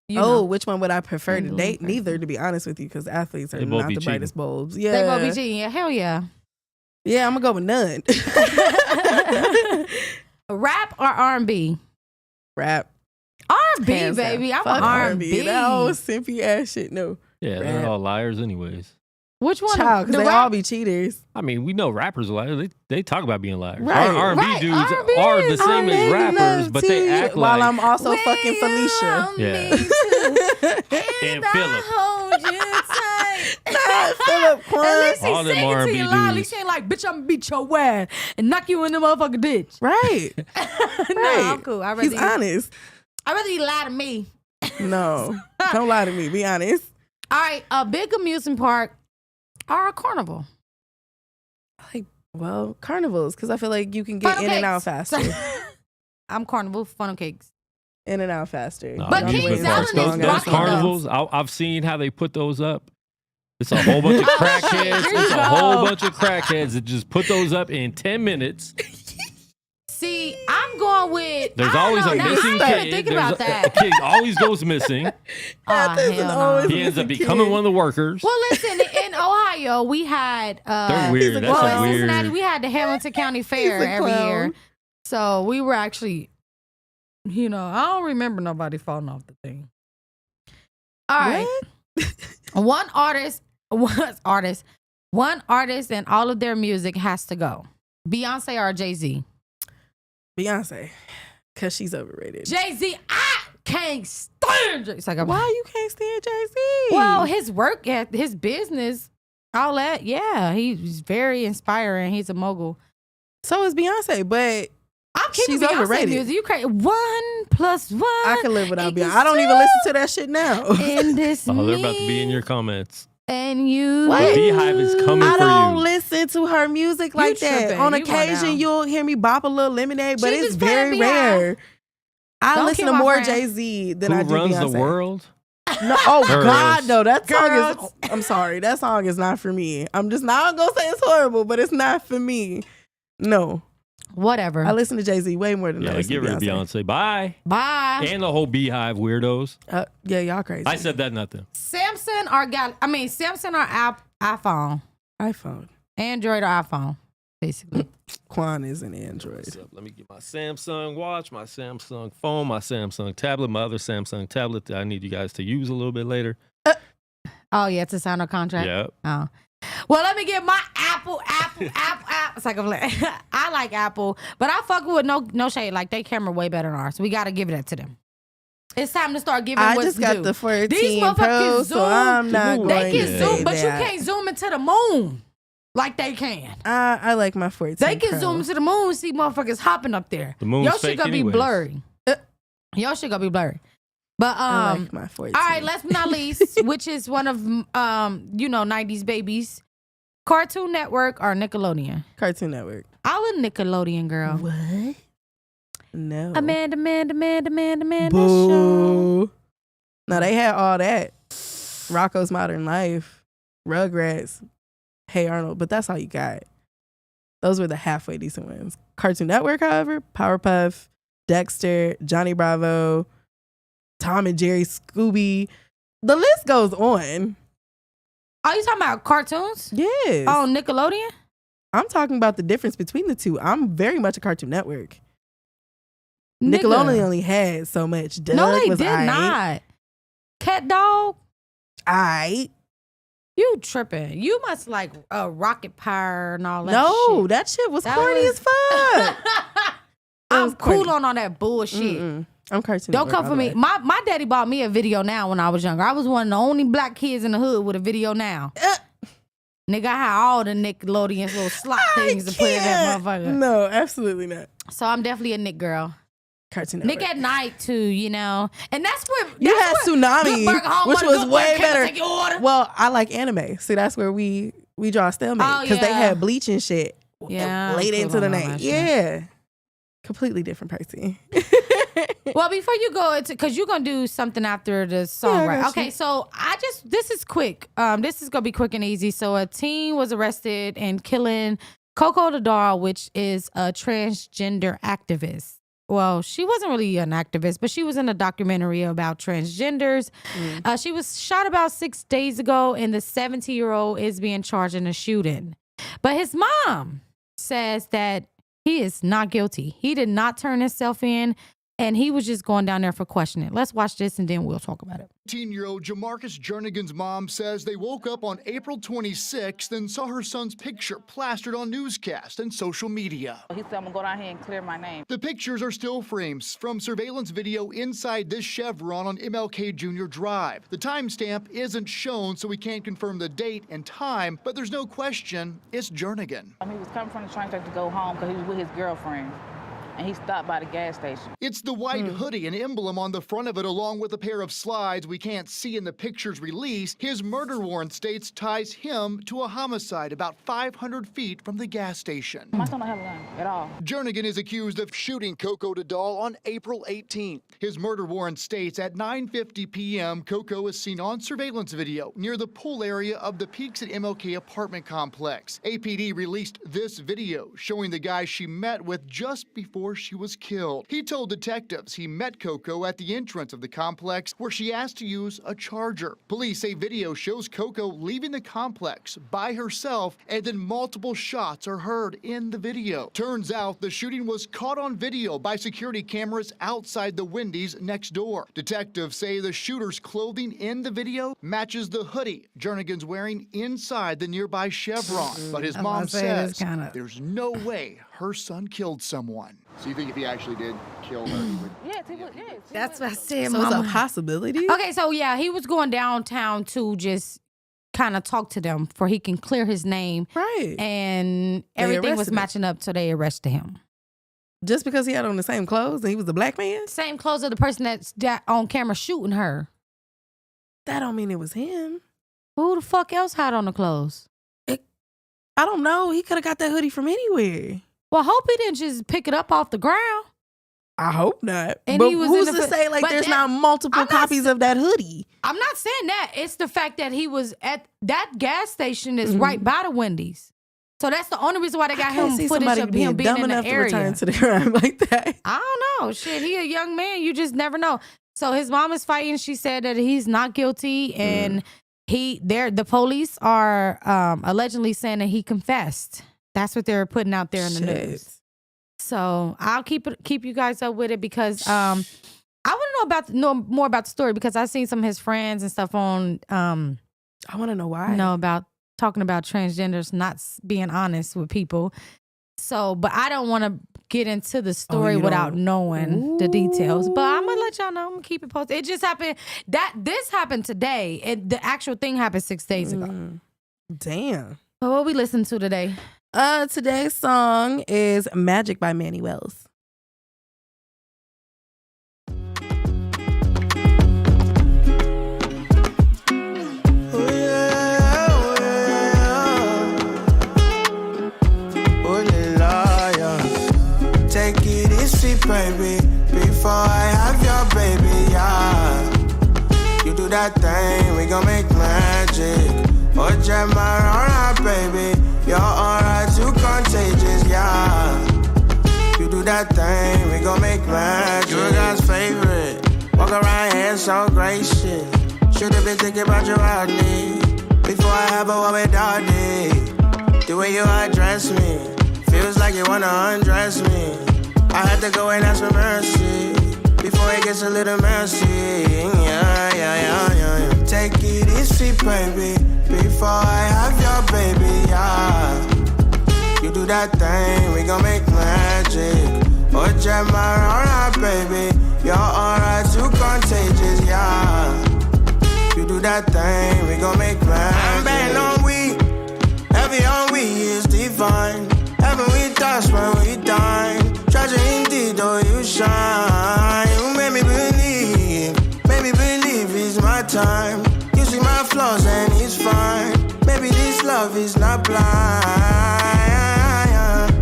You Oh, know. which one would I prefer to Mhm. date? Neither, to be honest with you, because athletes are They both not be the cheating. brightest bulbs. Yeah, They both be cheating. Yeah, hell yeah. yeah, I'm gonna go with none. Rap or R&B? Rap, R&B, hands down. baby. I'm Fuck an R&B. That old simpy ass shit. No, Yeah, Rap. they're all liars anyways. Which one? child, because The they rap- all be cheaters. I mean, we know rappers are liars. They talk about being liars. Right. R&B Right, dudes R&B are the is- same I as make rappers, love but to they you act while like I'm also Will fucking you Felicia. love Yeah. me too? And I Philip. hold you tight. Not Philip At Quan. least All he's them singing to R&B you loudly. dudes. She ain't like, bitch, I'm gonna beat your ass and knock you in the motherfucking ditch. Right, No, right. I'm cool. I'd He's rather honest. you lie to me. No, don't lie to me. Be honest. All right, a big amusement park or a carnival? Well, carnivals, because I feel like you can get Funnel in and out cakes. faster. I'm carnival, funnel cakes. In and out faster. Nah, But amusement Kings parks, Island is those rocking carnivals, I've seen how they put those up. It's a whole bunch of crackheads. Here you It's a go. whole bunch of crackheads that just put those up in 10 minutes. See, I'm going with. There's I don't always know, a now, missing I kid. didn't think There's about a that. kid always goes missing. Oh, There's hell no. always- He ends up missing becoming kid. one of the workers. Well, listen, in Ohio, we had. They're weird. He's a That's Well, a in weird. Cincinnati, we had the Hamilton County Fair a every clown. year. So we were actually, I don't remember nobody falling off the thing. All right. One artist and all of their music has to go. Beyonce or Jay-Z? Beyonce, because she's overrated. Jay-Z, I can't stand Jay-Z. It's like, Why you can't stand Jay-Z? well, his work, his business, all that, yeah, he's very inspiring. He's a mogul. so is Beyonce, but I'm keeping She's Beyonce overrated. music. You crazy? 1 + 1. I can live without equals Beyonce. I don't even 2 listen to that shit now. in this Oh, they're about to be in me your comments. and you. What? The Beehive is coming I for don't you. listen to her music like that. tripping. On You going occasion, down. you'll hear me bop a little Lemonade, but She it's just playing very Beehive. rare. I Don't listen kill to my more friend. Jay-Z than Who I do runs Beyonce. the world? No, oh Girls. God, no, that song Girls. is. I'm sorry, that song is not for me. I'm just not gonna say it's horrible, but it's not for me. No, Whatever. I listen to Jay-Z way more than I Yeah, listen get rid to of Beyonce. Bye. Bye. And the whole Beehive weirdos. Yeah, y'all crazy. I said that, nothing. Samsung or iPhone? iPhone. Android or iPhone, basically. Quan is an Android. What's up? Let me get my Samsung watch, my Samsung phone, my Samsung tablet, my other Samsung tablet that I need you guys to use a little bit later. Oh, yeah, to sign a contract. Yeah. Oh. Well, let me get my Apple. It's like I like Apple, but I fuck with no shade. Like, they camera way better than ours. So we got to give that to them. It's time to start giving I what's just got due. the 14 These Pro, motherfuckers so zoom. I'm not Ooh, They going can to zoom, say but you that. can't zoom into the moon like they can. I like my 14 They can Pro. zoom to the moon, see motherfuckers hopping up there. The moon's Your shit fake gonna be anyways. blurry. Your shit gonna be blurry. But I like my 14. all right, last but not least, which is one of 90s babies, Cartoon Network or Nickelodeon? Cartoon Network. I was Nickelodeon girl. What? No. Amanda show. Boo. No, they had all that. Rocco's Modern Life, Rugrats, Hey Arnold, but that's all you got. Those were the halfway decent ones. Cartoon Network, however, Powerpuff, Dexter, Johnny Bravo, Tom and Jerry, Scooby. The list goes on. Are you talking about cartoons? Yes. Oh, Nickelodeon? I'm talking about the difference between the two. I'm very much a Cartoon Network. Nigga. Nickelodeon only had so much. Doug No, they was did aight. not. Cat Dog? Aight. You tripping. You must like Rocket Power and all that No, shit. that shit was That corny was- as fuck. I'm was corny. cool on all that bullshit. Mm-mm. I'm Cartoon Don't Network come all for the me. way. My daddy bought me a Video Now when I was younger. I was one of the only black kids in the hood with a Video Now. Nigga, I had all the Nickelodeon's little slot things to put in that motherfucker. No, absolutely not. So I'm definitely a Nick girl. Cartoon Network. Nick at Night too, you know. And that's where You had that's where Tsunami, Good Burger, Home which Butter, was Good way Burger, Can I better. take your order? Well, I like anime. See, that's where we draw a stalemate. Oh, Because they yeah. had Bleach and shit. Yeah, I'm Late cool into the on all night. that shit. Yeah. Completely different person. Well, before you go into, because you're gonna do something after the song, Yeah, I right? got Okay, you. so this is quick. This is gonna be quick and easy. So a teen was arrested in killing Coco the doll, which is a transgender activist. Well, she wasn't really an activist, but she was in a documentary about transgenders. She was shot about 6 days ago, and the 70-year-old is being charged in a shooting. But his mom says that he is not guilty. He did not turn himself in, and he was just going down there for questioning. Let's watch this, and then we'll talk about it. 18-year-old Jamarcus Jernigan's mom says they woke up on April 26th and saw her son's picture plastered on newscasts and social media. He said, I'm gonna go down here and clear my name. The pictures are still frames from surveillance video inside this Chevron on MLK Jr. Drive. The timestamp isn't shown, so we can't confirm the date and time, but there's no question it's Jernigan. He was coming from the train station to go home because he was with his girlfriend. And he stopped by the gas station. It's the white hoodie and emblem on the front of it, along with a pair of slides we can't see in the pictures released. His murder warrant states ties him to a homicide about 500 feet from the gas station. My son don't have a gun at all. Jernigan is accused of shooting Coco Dadal on April 18th. His murder warrant states at 9:50 p.m., Coco is seen on surveillance video near the pool area of the Peaks at MLK apartment complex. APD released this video showing the guy she met with just before she was killed. He told detectives he met Coco at the entrance of the complex where she asked to use a charger. Police say video shows Coco leaving the complex by herself, and then multiple shots are heard in the video. Turns out the shooting was caught on video by security cameras outside the Wendy's next door. Detectives say the shooter's clothing in the video matches the hoodie Jernigan's wearing inside the nearby Chevron. But his mom says there's no way her son killed someone. So you think if he actually did kill her, he would? Yes, he would. Yes. That's what I said, So it's a Mama. possibility? Okay, so yeah, he was going downtown to just kind of talk to them for he can clear his name. Right. And everything was arrested him. matching up, so they arrested him. Just because he had on the same clothes and he was a black man? Same clothes of the person that's on camera shooting her. That don't mean it was him. Who the fuck else had on the clothes? I don't know. He could have got that hoodie from anywhere. Well, I hope he didn't just pick it up off the ground. I hope not. And but he was who's in the to say like but there's that- not multiple I'm not copies of that hoodie? I'm not saying that. It's the fact that he was at that gas station is right by the Wendy's. So that's the only reason why they got I can't him see footage somebody of him being dumb in enough the to return area. to the crime like that. I don't know. Shit, he a young man. You just never know. So his mom is fighting. She said that he's not guilty, and the police are allegedly saying that he confessed. That's what they're putting out there in the Shit. news. So I'll keep you guys up with it because I want to know more about the story because I've seen some of his friends and stuff on I want to know why. about talking about transgenders not being honest with people. So, but I don't want to get into the story you without don't? knowing the details. But I'm gonna let y'all know. I'm gonna keep it posted. It just happened. This happened today. The actual thing happened 6 days ago. Damn. But what we listen to today? Today's song is Magic by Manny Wells. we gon' make magic. Watch my aura, baby. Your aura too contagious, yeah. You do that thing, we gon' make magic. You a guy's favorite. Walk around here so gracious. Should've been thinking about you Rodney before I have a one with Dottie. The way you address me feels like you wanna undress me. I had to go and ask for mercy before it gets a little messy. Yeah. Take it easy, baby, before I have your baby, yeah. You do that thing, we gon' make magic. Watch my aura, baby. Your aura too contagious, yeah. You do that thing, we gon' make magic. I'm betting on we, heavy on we is divine. Heaven we touch when we dine. Treasure indeed, though you shine. You made me believe it's my time. You see my flaws and it's fine. Maybe this love is not blind.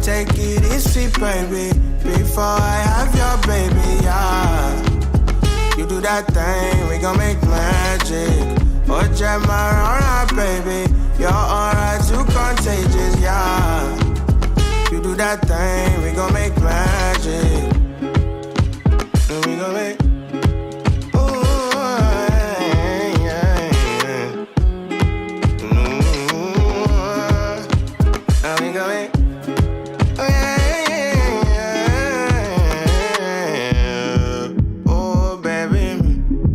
Take it easy, baby, before I have your baby, yeah. You do that thing, we gon' make magic. Watch my aura, baby. Your aura too contagious, yeah. You do that thing, we gon' make magic. And we gon' make.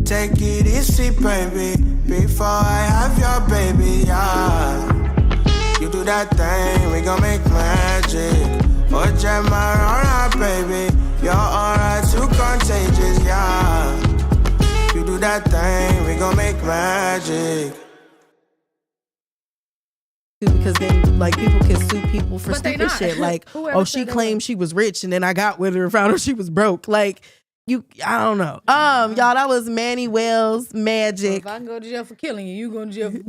Take it easy, baby, before I have your baby, yeah. You do that thing, we gon' make magic. Watch my aura, baby. Your aura too contagious, yeah. You do that thing, we gon' make magic. Because then, like, people can sue people for But they stupid not. shit. Like, Whoever oh, said she that. claimed she was rich, and then I got with her and found out she was broke. Like, I don't know. Y'all, that was Manny Wells Magic. If I can go to jail for killing you, you go to jail for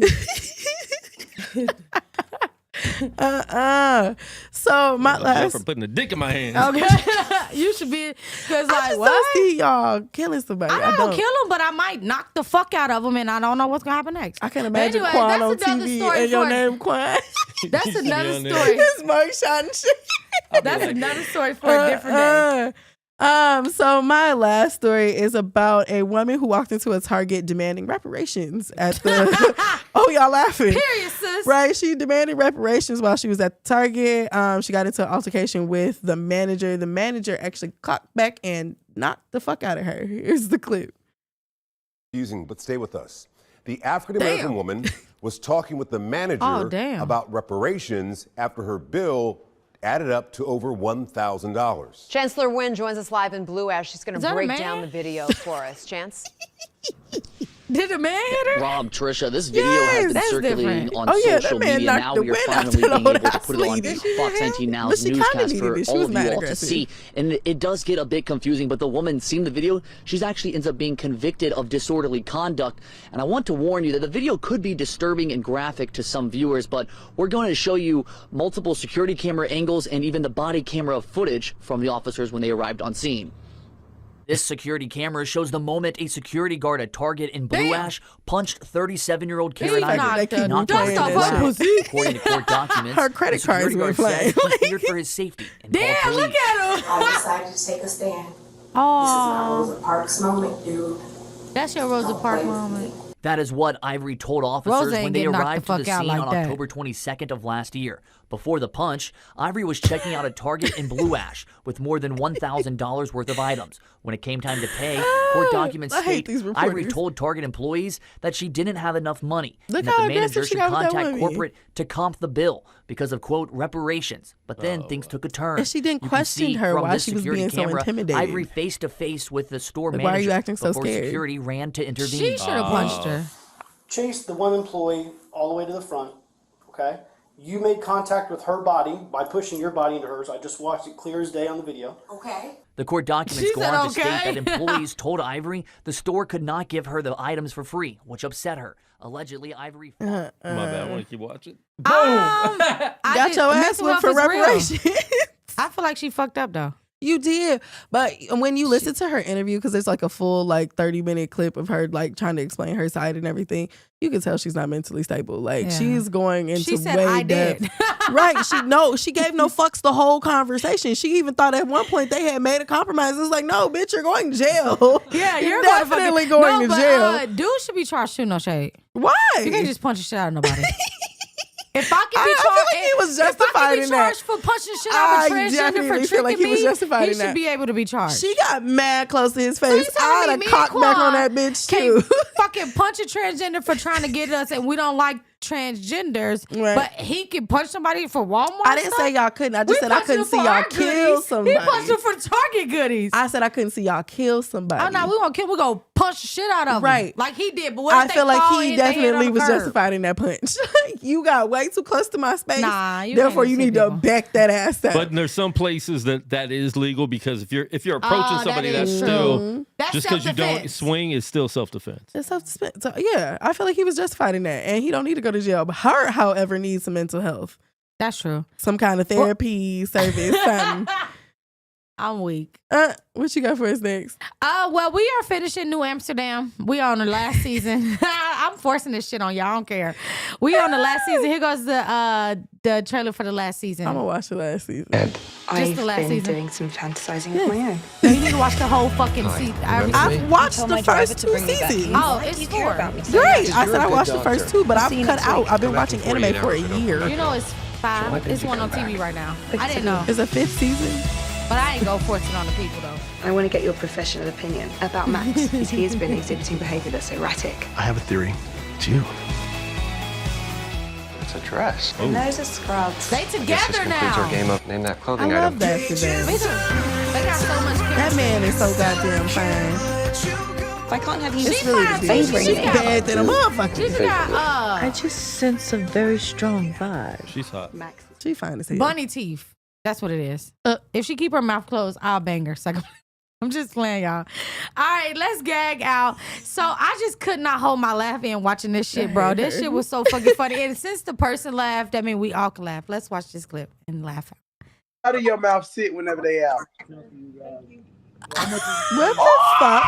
So my last. For putting a dick in my hand. Okay. You should be, because I like, just what? don't see y'all killing somebody. I don't kill them, but I might knock the fuck out of them, and I don't know what's gonna happen next. I can imagine Anyway, Quan on that's another TV story and your for- name Quan. That's Used to be another on there. story. His mugshot and shit. That's another story for a different day. So my last story is about a woman who walked into a Target demanding reparations at the. Oh, y'all laughing? Period, sis. Right, she demanded reparations while she was at Target. She got into an altercation with the manager. The manager actually clocked back and knocked the fuck out of her. Here's the clip. But stay with us. The African-American woman was talking with the manager about reparations after her bill added up to over $1,000. Chancellor Nguyen joins us live in Blue Ash. She's going Is to that a break man? down the video for us. Chance? Did a man hit her? Rob, Trisha, this video Yes, has been that's circulating different. on Oh, yeah, that social man media. knocked Now the we are wind out finally the being old able to house put it on lady. Fox 19 But Now's she kinda newscast needed for it. She all was of mad you all to aggressive. see. And it does get a bit confusing, but the woman seen the video. She's actually ends up being convicted of disorderly conduct. And I want to warn you that the video could be disturbing and graphic to some viewers, but we're going to show you multiple security camera angles and even the body camera footage from the officers when they arrived on scene. This security camera shows the moment a security guard at Target in Blue Ash punched 37-year-old Karen knocked Ivory. her Knocked dust her off in her the back. pussy. According to court documents, Her credit the cards security were guard said playing. he feared for his safety and Damn, called look police. at him. I decided to take a stand. Oh, This is my Rosa Parks moment, dude. that's your Rosa Parks moment. That is what Ivory told officers Rosa ain't when they getting knocked arrived the to the fuck out scene like on that. October 22nd of last year. Before the punch, Ivory was checking out a Target in Blue Ash with more than $1,000 worth of items. When it came time to pay, court documents I hate state these Ivory reporters. told Target employees that she didn't have enough money Look and that how the manager aggressive she should got with that contact woman. corporate to comp the bill because of, quote, reparations. But then things took a turn. And she didn't You can question see her from why this she was security being so camera, intimidated. Ivory face-to-face with the store Like, manager why are you acting so before scared? security ran to intervene. She should have punched her. Chased the one employee all the way to the front, okay? You made contact with her body by pushing your body into hers. I just watched it clear as day on the video. Okay. The court documents She go said on to state okay. that employees told Ivory the store could not give her the items for free, which upset her. Allegedly, Ivory... My bad. I want to keep watching. Got your ass mental whooped health for is real. reparations. I feel like she fucked up though. You did. But when you listen to her interview, because it's like a full like 30-minute clip of her like trying to explain her side and everything, you can tell she's not mentally stable. Like she's going into she said, way I depth. did. Right. She gave no fucks the whole conversation. She even thought at one point they had made a compromise. It's like, no, bitch, you're going to jail. Yeah, you're definitely going to jail. Dude should be charged shooting no shade. Why? You can't just punch the shit out of nobody. If I could be I feel like he was justified in that. for punching shit out of a transgender for tricking like he was me, justified he in that. should be able to be charged. She got mad close to his face. So you I'd telling have cocked back on that bitch too. Fucking punch a transgender for trying to get us, and we don't like transgenders, Right. but he can punch somebody for Walmart. I didn't say y'all couldn't. I just said I couldn't see y'all kill somebody. He punched him for Target goodies. I said I couldn't see y'all kill somebody. Oh no, we gonna kill. We gonna punch the shit out of him, Right. like he did. But what I if feel they like fall he and they hit definitely on the was curb? justified in that punch. You got way too close to my space. Nah, you therefore can't you see need to people. back that ass up. But there's some places that is legal because if you're approaching that somebody, is that's true. still That's just because you don't self-defense. swing is still self-defense. It's self-defense. So, yeah, I feel like he was justified in that, and he don't need to go to jail. But her, however, needs some mental health, That's true. some kind of therapy service, something. I'm weak. What you got for us next? Well, we are finishing New Amsterdam. We on the last season. I'm forcing this shit on y'all. I don't care. We on the last season. Here goes the trailer for the last season. I'm gonna watch the last season. Just the last season. doing some fantasizing of my own. No, you need to watch the whole fucking season. I've watched the first 2 seasons. Oh, it's 4. Great. I said I watched the first 2, but I've cut out. I've been watching anime for a year. You know it's 5. It's one on TV right now. I didn't know. It's a 5th season. But I ain't go force it on the people though. I want to get your professional opinion about Max, because he has been exhibiting behaviour that's erratic. I have a theory. It's you. It's a dress. And those are scrubs. They together now. game up. Name that I clothing love item. that for them. Me too. They got so much chemistry. That man is so goddamn fine. I can't have you She's fine, too. favouring She's me. got- Bad than a motherfucker. She's got I just sense a very strong vibe. She's hot. Max. She fine as hell. bunny teeth. That's what it is. If she keep her mouth closed, I'll bang her. So I'm just playing, y'all. All right, let's gag out. So I just could not hold my laugh in watching this shit, bro. This shit was so fucking funny. And since the person laughed, I mean, we all can laugh. Let's watch this clip and laugh out. How do your mouth sit whenever they out? What the fuck?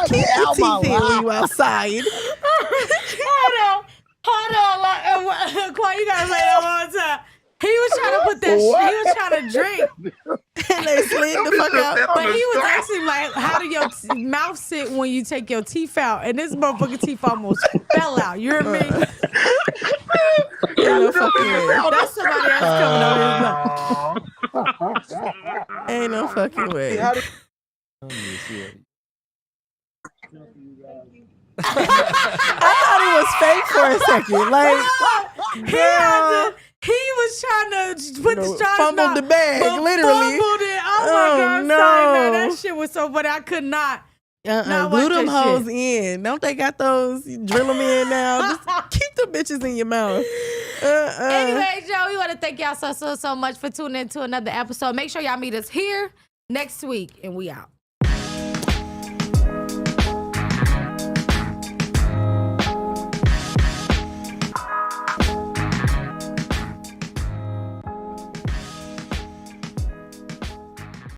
Keep your teeth in when you outside. Hold on. Like, Quan, you gotta say that one time. He was trying to put that shit, he was trying to drink. And they slid the fuck out. But he was asking, like, how do your mouth sit when you take your teeth out? And this motherfucking teeth almost fell out. You hear me? Ain't no fucking way. That's somebody else coming over his mouth. Ain't no fucking way. I thought it was fake for a second. Like, he was trying to put the straw fumbled the bag, literally. Fumbled it. Oh my God, I'm no. sorry, man. That shit was so funny. I could not. Not glue watch them that hoes shit. in. Don't they got those? You drill them in now. Just keep the bitches in your mouth. Anyway, Joe, we want to thank y'all so much for tuning in to another episode. Make sure y'all meet us here next week, and we out.